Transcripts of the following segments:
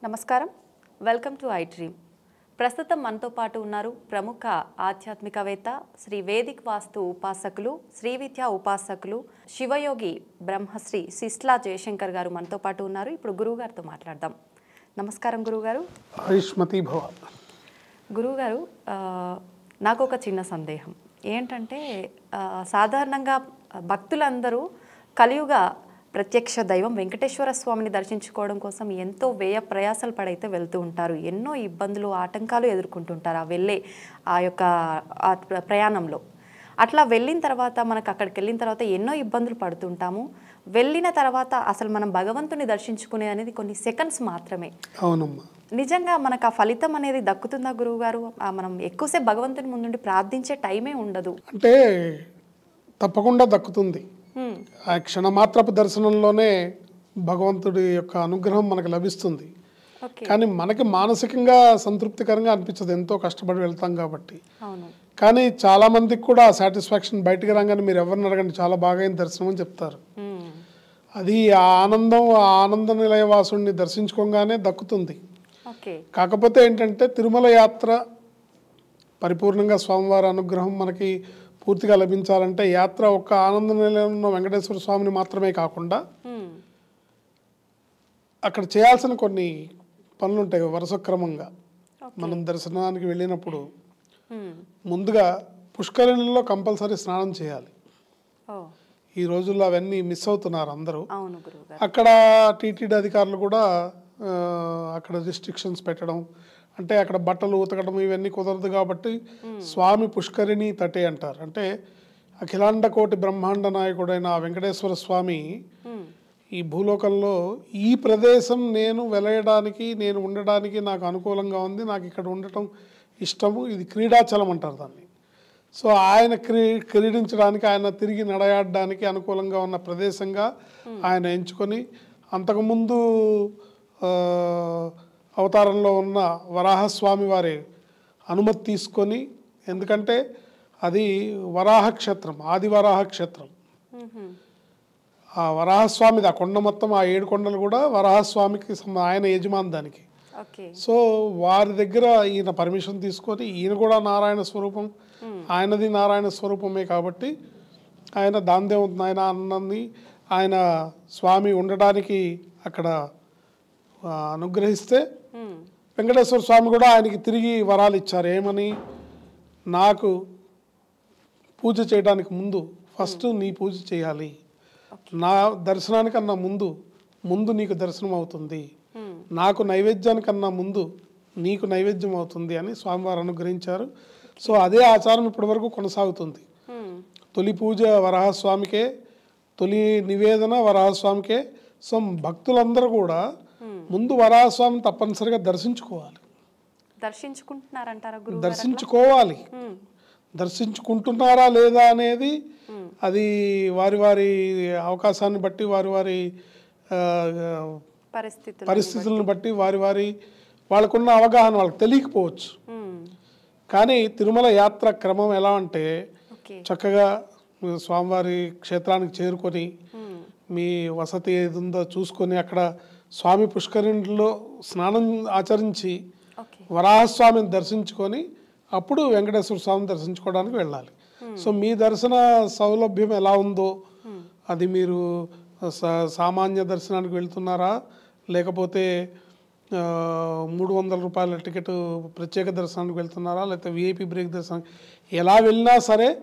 నమస్కారం welcome to I dream ప్రస్తుతం మనతో పాటు ఉన్నారు ప్రముఖ ఆధ్యాత్మికవేత్త శ్రీ వేదిక్ వాస్తు ఉపాసకులు శ్రీ విద్యా ఉపాసకులు శివయోగి బ్రహ్మశ్రీ సిస్లా జయశంకర్ గారు మనతో పాటు ఉన్నారు ఇప్పుడు గురువుగారితో మాట్లాడదాం నమస్కారం గురువుగారు ఆయుష్మతి భవ గురువుగారు నాకు ఒక చిన్న సందేహం ఏంటంటే సాధారణంగా భక్తులందరూ కలియుగ ప్రత్యక్ష దైవం వెంకటేశ్వర స్వామిని దర్శించుకోవడం కోసం ఎంతో వ్యయ ప్రయాసాలు పడైతే వెళ్తూ ఉంటారు ఎన్నో ఇబ్బందులు ఆటంకాలు ఎదుర్కొంటుంటారు ఆ వెళ్ళే ఆ యొక్క ప్రయాణంలో అట్లా వెళ్ళిన తర్వాత మనకు అక్కడికి వెళ్ళిన తర్వాత ఎన్నో ఇబ్బందులు పడుతుంటాము వెళ్ళిన తర్వాత అసలు మనం భగవంతుని దర్శించుకునే అనేది కొన్ని సెకండ్స్ మాత్రమే అవునమ్మా నిజంగా మనకు ఆ ఫలితం అనేది దక్కుతుందా గురువుగారు మనం ఎక్కువసేపు భగవంతుని ముందుండి ప్రార్థించే టైమే ఉండదు అంటే తప్పకుండా దక్కుతుంది ఆ క్షణమాత్రపు దర్శనంలోనే భగవంతుడి యొక్క అనుగ్రహం మనకు లభిస్తుంది కానీ మనకి మానసికంగా సంతృప్తికరంగా అనిపించదు ఎంతో కష్టపడి వెళ్తాం కాబట్టి కానీ చాలా మందికి కూడా సాటిస్ఫాక్షన్ బయటకు రాగానే మీరు ఎవరిని అడగండి చాలా బాగా అయిన దర్శనం అని చెప్తారు అది ఆ ఆనంద నిలయవాసుడిని దర్శించుకోగానే దక్కుతుంది కాకపోతే ఏంటంటే తిరుమల యాత్ర పరిపూర్ణంగా స్వామివారి అనుగ్రహం మనకి పూర్తిగా లభించాలంటే యాత్ర ఒక్క ఆనంద నిలయంలో ఉన్న వెంకటేశ్వర స్వామిని మాత్రమే కాకుండా అక్కడ చేయాల్సిన కొన్ని పనులు ఉంటాయి వరుస క్రమంగా మనం దర్శనానికి వెళ్ళినప్పుడు ముందుగా పుష్కరిణిలో కంపల్సరీ స్నానం చేయాలి ఈ రోజుల్లో అవన్నీ మిస్ అవుతున్నారు అందరూ అక్కడ టీటీడీ అధికారులు కూడా అక్కడ రిస్ట్రిక్షన్స్ పెట్టడం అంటే అక్కడ బట్టలు ఉతకడం ఇవన్నీ కుదరదు కాబట్టి స్వామి పుష్కరిణి తటే అంటారు అంటే అఖిలాండ కోటి బ్రహ్మాండ నాయకుడైన వెంకటేశ్వర స్వామి ఈ భూలోకంలో ఈ ప్రదేశం నేను వెలయడానికి నేను ఉండడానికి నాకు అనుకూలంగా ఉంది నాకు ఇక్కడ ఉండటం ఇష్టము ఇది క్రీడాచలం అంటారు దాన్ని సో ఆయన క్రీడించడానికి ఆయన తిరిగి నడయాడడానికి అనుకూలంగా ఉన్న ప్రదేశంగా ఆయన ఎంచుకొని అంతకుముందు అవతారంలో ఉన్న వరాహస్వామి వారి అనుమతి తీసుకొని ఎందుకంటే అది వరాహ క్షేత్రం ఆది వరాహ క్షేత్రం ఆ వరాహస్వామిది ఆ కొండ మొత్తం ఆ 7 కొండలు కూడా వరాహస్వామికి ఆయన యజమాని దానికి సో వారి దగ్గర ఈయన పర్మిషన్ తీసుకొని ఈయన కూడా నారాయణ స్వరూపం ఆయనది నారాయణ స్వరూపమే కాబట్టి ఆయన దాందేవుతుంది ఆయన అన్నది ఆయన స్వామి ఉండడానికి అక్కడ అనుగ్రహిస్తే వెంకటేశ్వర స్వామి కూడా ఆయనకి తిరిగి వరాలు ఇచ్చారు ఏమని నాకు పూజ చేయడానికి ఫస్ట్ నీ పూజ చేయాలి నా దర్శనానికన్నా ముందు నీకు దర్శనం అవుతుంది నాకు నైవేద్యానికన్నా ముందు నీకు నైవేద్యం అవుతుంది అని స్వామివారు అనుగ్రహించారు సో అదే ఆచారం ఇప్పటి వరకు కొనసాగుతుంది తొలి పూజ వరాహస్వామికే తొలి నివేదన వరాహస్వామికే సో భక్తులందరూ కూడా ముందు వరాహస్వామిని తప్పనిసరిగా దర్శించుకోవాలి దర్శించుకోవాలి దర్శించుకుంటున్నారా లేదా అనేది అది వారి వారి అవకాశాన్ని బట్టి వారి వారి పరిస్థితులను బట్టి వాళ్ళకున్న అవగాహన వాళ్ళకి తెలియకపోవచ్చు కానీ తిరుమల యాత్ర క్రమం ఎలా అంటే చక్కగా స్వామివారి క్షేత్రానికి చేరుకొని మీ వసతి ఏది ఉందో చూసుకొని అక్కడ స్వామి పుష్కరిణిలో స్నానం ఆచరించి వరాహస్వామిని దర్శించుకొని అప్పుడు వెంకటేశ్వర స్వామిని దర్శించుకోవడానికి వెళ్ళాలి సో మీ దర్శన సౌలభ్యం ఎలా ఉందో అది మీరు సామాన్య దర్శనానికి వెళ్తున్నారా లేకపోతే 300 రూపాయల టికెట్ ప్రత్యేక దర్శనానికి వెళ్తున్నారా లేకపోతే విఐపి బ్రేక్ దర్శనం ఎలా వెళ్ళినా సరే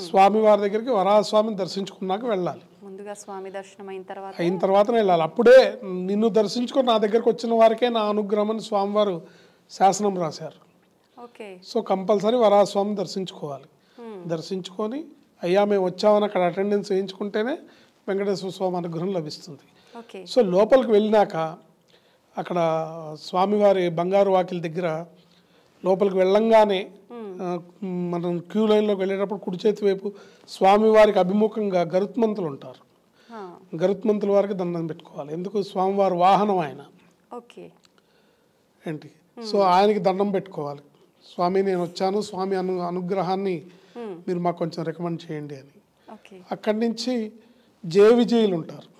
స్వామి వారి దగ్గరికి వరాహస్వామిని దర్శించుకున్నాక వెళ్ళాలి ముందుగా స్వామి దర్శనం అయిన తర్వాతనే వెళ్ళాలి అప్పుడే నిన్ను దర్శించుకొని నా దగ్గరకు వచ్చిన వారికే నా అనుగ్రహం అని స్వామివారు శాసనం రాశారు సో కంపల్సరీ వరాహస్వామిని దర్శించుకోవాలి దర్శించుకొని అయ్యా మేము వచ్చామని అక్కడ అటెండెన్స్ వేయించుకుంటేనే వెంకటేశ్వర స్వామి అనుగ్రహం లభిస్తుంది సో లోపలికి వెళ్ళినాక అక్కడ స్వామివారి బంగారు వాకిలి దగ్గర లోపలికి వెళ్ళంగానే మనం క్యూ లైన్లోకి వెళ్ళేటప్పుడు కుడి చేతి వైపు స్వామివారికి అభిముఖంగా గరుత్మంతులు ఉంటారు గరుత్మంతుల వారికి దండం పెట్టుకోవాలి ఎందుకు స్వామివారి వాహనం ఆయన ఏంటి సో ఆయనకి దండం పెట్టుకోవాలి స్వామి నేను వచ్చాను స్వామి అనుగ్రహాన్ని మీరు మాకు కొంచెం రికమెండ్ చేయండి అని అక్కడి నుంచి జయ విజయులు ఉంటారు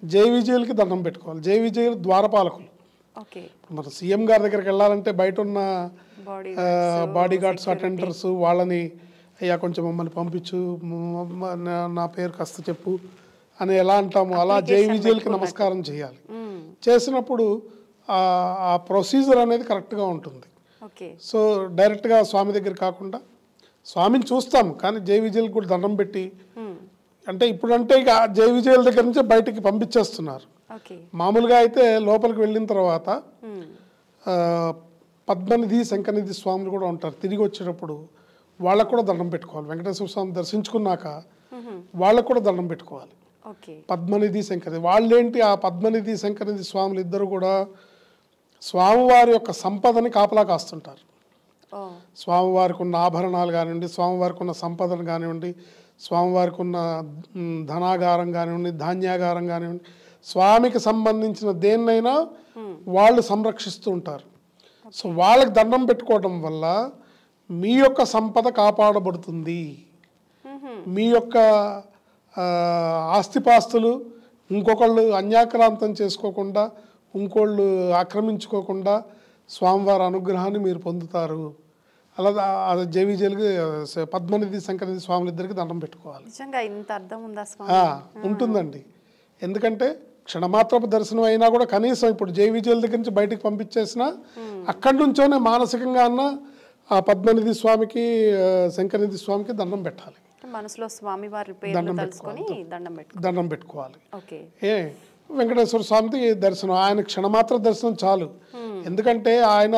జయ విజయులకి దండం పెట్టుకోవాలి జయ విజయులు ద్వారపాలకులు ఓకే. మన సీఎం గారి దగ్గరికి వెళ్ళాలంటే బయట ఉన్న బాడీ బాడీ గార్డ్స్ అటెండర్స్ వాళ్ళని అయ్యా కొంచెం మమ్మల్ని పంపించు, నా పేరు కాస్త చెప్పు అని ఎలా అంటాము, అలా జై విజయలకి నమస్కారం చేయాలి. చేసినప్పుడు ఆ ప్రొసీజర్ అనేది కరెక్ట్గా ఉంటుంది. ఓకే. సో డైరెక్ట్గా స్వామి దగ్గర కాకుండా స్వామిని చూస్తాం, కానీ జై విజయలకు కూడా దండం పెట్టి, అంటే ఇప్పుడంటే ఇక జై విజయల దగ్గర నుంచే బయటికి పంపించేస్తున్నారు. మామూలుగా అయితే లోపలికి వెళ్ళిన తర్వాత పద్మనిధి శంకరనిధి స్వాములు కూడా ఉంటారు. తిరిగి వచ్చేటప్పుడు వాళ్ళకు కూడా దండం పెట్టుకోవాలి. వెంకటేశ్వర స్వామి దర్శించుకున్నాక వాళ్ళకు కూడా దండం పెట్టుకోవాలి. పద్మనిధి శంకరనిధి వాళ్ళేంటి, ఆ పద్మనిధి శంకరనిధి స్వాములు ఇద్దరు కూడా స్వామివారి యొక్క సంపదని కాపలా కాస్తుంటారు. స్వామివారికి ఉన్న ఆభరణాలు కానివ్వండి, స్వామివారికి ఉన్న సంపదను కానివ్వండి, స్వామివారికి ఉన్న ధనాగారం కానివ్వండి, ధాన్యాగారం కానివ్వండి, స్వామికి సంబంధించిన దేన్నైనా వాళ్ళు సంరక్షిస్తూ ఉంటారు. సో వాళ్ళకి దండం పెట్టుకోవడం వల్ల మీ యొక్క సంపద కాపాడబడుతుంది. మీ యొక్క ఆస్తిపాస్తులు ఇంకొకళ్ళు అన్యాక్రాంతం చేసుకోకుండా, ఇంకోళ్ళు ఆక్రమించుకోకుండా స్వామివారి అనుగ్రహాన్ని మీరు పొందుతారు. అలా జై విజయలకి పద్మనిధి శంకరనిధి స్వాములు ఇద్దరికి దండం పెట్టుకోవాలి. నిజంగా ఇంత అర్థం ఉందా? ఉంటుందండి. ఎందుకంటే క్షణమాత్రపు దర్శనం అయినా కూడా కనీసం ఇప్పుడు జై విజయల దగ్గర నుంచి బయటకు పంపించేసిన అక్కడి నుంచోనే మానసికంగా అన్న ఆ పద్మనిధి స్వామికి శంకరనిధి స్వామికి దండం పెట్టాలి. మనసులో స్వామి వారి పేరు తలుచుకొని దండం పెట్టుకోవాలి. వెంకటేశ్వర స్వామికి దర్శనం, ఆయన క్షణమాత్ర దర్శనం చాలు. ఎందుకంటే ఆయన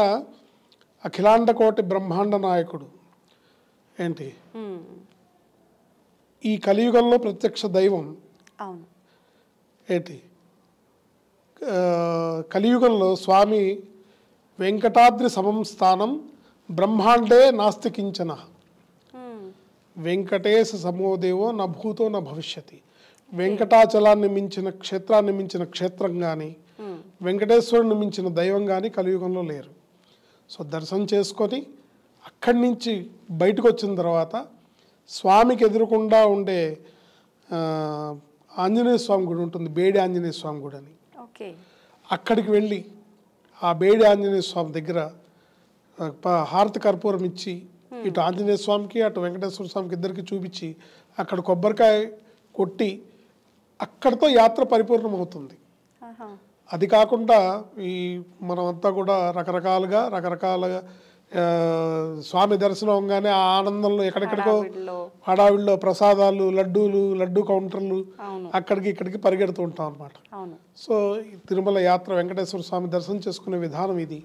అఖిలాండ కోటి బ్రహ్మాండ నాయకుడు. ఏంటి ఈ కలియుగంలో ప్రత్యక్ష దైవం. ఏంటి కలియుగంలో స్వామి వెంకటాద్రి సమం స్థానం బ్రహ్మాండే నాస్తి కించన, వెంకటేశ సమోదేవో నా భూతో నా భవిష్యతి. వెంకటాచలాన్ని మించిన క్షేత్రాన్ని మించిన క్షేత్రం కానీ, వెంకటేశ్వరుని మించిన దైవం కానీ కలియుగంలో లేరు. సో దర్శనం చేసుకొని అక్కడి నుంచి బయటకు వచ్చిన తర్వాత స్వామికి ఎదురుకుండా ఉండే ఆంజనేయ స్వామి గుడి ఉంటుంది, బేడి ఆంజనేయ స్వామి గుడి అని. అక్కడికి వెళ్ళి ఆ బేడి ఆంజనేయ స్వామి దగ్గర హారతి కర్పూరం ఇచ్చి ఇటు ఆంజనేయ స్వామికి అటు వెంకటేశ్వర స్వామికి ఇద్దరికి చూపించి అక్కడ కొబ్బరికాయ కొట్టి అక్కడితో యాత్ర పరిపూర్ణం అవుతుంది. అది కాకుండా ఈ మనమంతా కూడా రకరకాలుగా స్వామి దర్శనం అవగానే ఆ ఆనందంలో ఎక్కడెక్కడికో హడావిడిలో ప్రసాదాలు, లడ్డూ కౌంటర్లు అక్కడికి ఇక్కడికి పరిగెడుతూ ఉంటాం అన్నమాట. సో తిరుమల యాత్ర వెంకటేశ్వర స్వామి దర్శనం చేసుకునే విధానం ఇది.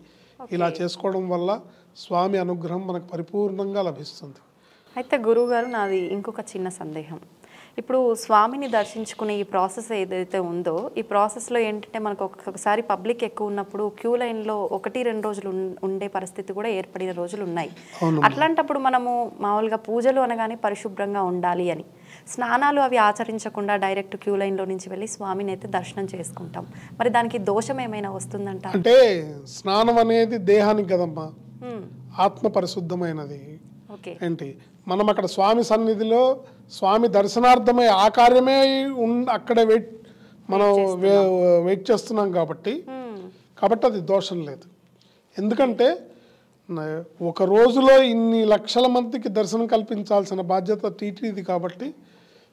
ఇలా చేసుకోవడం వల్ల స్వామి అనుగ్రహం మనకు పరిపూర్ణంగా లభిస్తుంది. అయితే గురువుగారు, నాది ఇంకొక చిన్న సందేహం. ఇప్పుడు స్వామిని దర్శించుకునే ఈ ప్రాసెస్ ఏదైతే ఉందో, ఈ ప్రాసెస్లో ఏంటంటే మనకు ఒక్కొక్కసారి పబ్లిక్ ఎక్కువ ఉన్నప్పుడు క్యూ లైన్లో 1-2 రోజులు ఉండే పరిస్థితి కూడా ఏర్పడిన రోజులు ఉన్నాయి. అట్లాంటప్పుడు మనము మామూలుగా పూజలు అనగానే పరిశుభ్రంగా ఉండాలి అని, స్నానాలు అవి ఆచరించకుండా డైరెక్ట్ క్యూ లైన్లో నుంచి వెళ్ళి స్వామిని అయితే దర్శనం చేసుకుంటాం. మరి దానికి దోషం ఏమైనా వస్తుందంట? అంటే స్నానం అనేది దేహానికి కదమ్మా, ఆత్మ పరిశుద్ధమైనది. ఏంటి మనం అక్కడ స్వామి సన్నిధిలో స్వామి దర్శనార్థమై ఆ కార్యమే అక్కడే మనం వెయిట్ చేస్తున్నాం కాబట్టి అది దోషం లేదు. ఎందుకంటే ఒక రోజులో ఇన్ని లక్షల మందికి దర్శనం కల్పించాల్సిన బాధ్యత టీటీడీది కాబట్టి,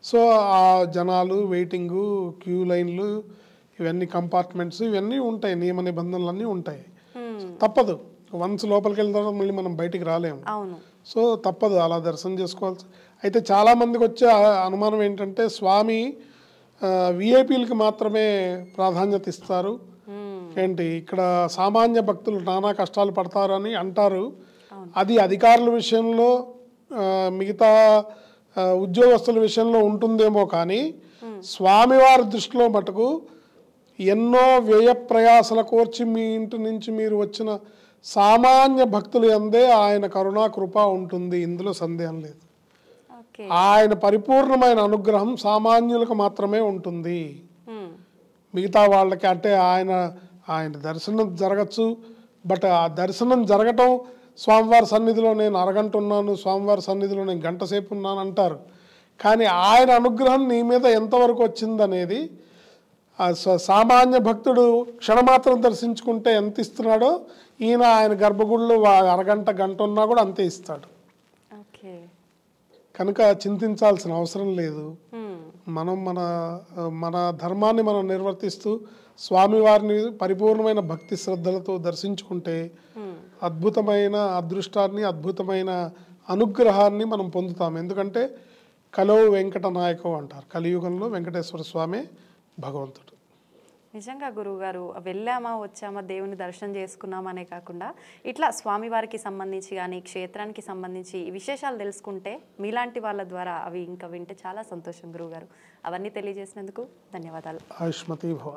సో ఆ జనాలు, వెయిటింగు, క్యూ లైన్లు, ఇవన్నీ కంపార్ట్మెంట్స్ ఇవన్నీ ఉంటాయి, నియమ నిబంధనలు అన్నీ ఉంటాయి. తప్పదు, వన్స్ లోపలికి వెళ్ళిన తర్వాత మళ్ళీ మనం బయటికి రాలేము. సో తప్పదు, అలా దర్శనం చేసుకోవాల్సి. అయితే చాలామందికి వచ్చే అనుమానం ఏంటంటే స్వామి విఐపీలకి మాత్రమే ప్రాధాన్యత ఇస్తారు, ఏంటి ఇక్కడ సామాన్య భక్తులు నానా కష్టాలు పడతారని అంటారు. అది అధికారుల విషయంలో, మిగతా ఉద్యోగస్తుల విషయంలో ఉంటుందేమో, కానీ స్వామివారి దృష్టిలో మటుకు ఎన్నో వ్యయ ప్రయాసల కోర్చి మీ ఇంటి నుంచి మీరు వచ్చిన సామాన్య భక్తులు అందే ఆయన కరుణా కృప ఉంటుంది. ఇందులో సందేహం లేదు. ఆయన పరిపూర్ణమైన అనుగ్రహం సామాన్యులకు మాత్రమే ఉంటుంది. మిగతా వాళ్ళకి అంటే ఆయన దర్శనం జరగచ్చు, బట్ ఆ దర్శనం జరగటం స్వామివారి సన్నిధిలో నేను అరగంట ఉన్నాను, స్వామివారి సన్నిధిలో నేను గంట సేపు ఉన్నాను అంటారు. కానీ ఆయన అనుగ్రహం నీ మీద ఎంతవరకు వచ్చిందనేది ఆ సామాన్య భక్తుడు క్షణమాత్రం దర్శించుకుంటే ఎంత ఇస్తున్నాడో ఈయన ఆయన గర్భగుడిలో అరగంట గంట ఉన్నా కూడా అంతే ఇస్తాడు. ఓకే. కనుక చింతించాల్సిన అవసరం లేదు. మనం మన ధర్మాన్ని మనం నిర్వర్తిస్తూ స్వామివారిని పరిపూర్ణమైన భక్తి శ్రద్ధలతో దర్శించుకుంటే అద్భుతమైన అదృష్టాన్ని, అద్భుతమైన అనుగ్రహాన్ని మనం పొందుతాం. ఎందుకంటే కలో వెంకట నాయకం అంటారు. కలియుగంలో వెంకటేశ్వర స్వామి భగవంతుడు. నిజంగా గురువుగారు, వెళ్ళామా వచ్చామా దేవుని దర్శనం చేసుకున్నామనే కాకుండా ఇట్లా స్వామివారికి సంబంధించి కానీ క్షేత్రానికి సంబంధించి విశేషాలు తెలుసుకుంటే మీలాంటి వాళ్ళ ద్వారా అవి ఇంకా వింటే చాలా సంతోషం గురువుగారు. అవన్నీ తెలియజేసినందుకు ధన్యవాదాలు. ఆయుష్మతి భవ.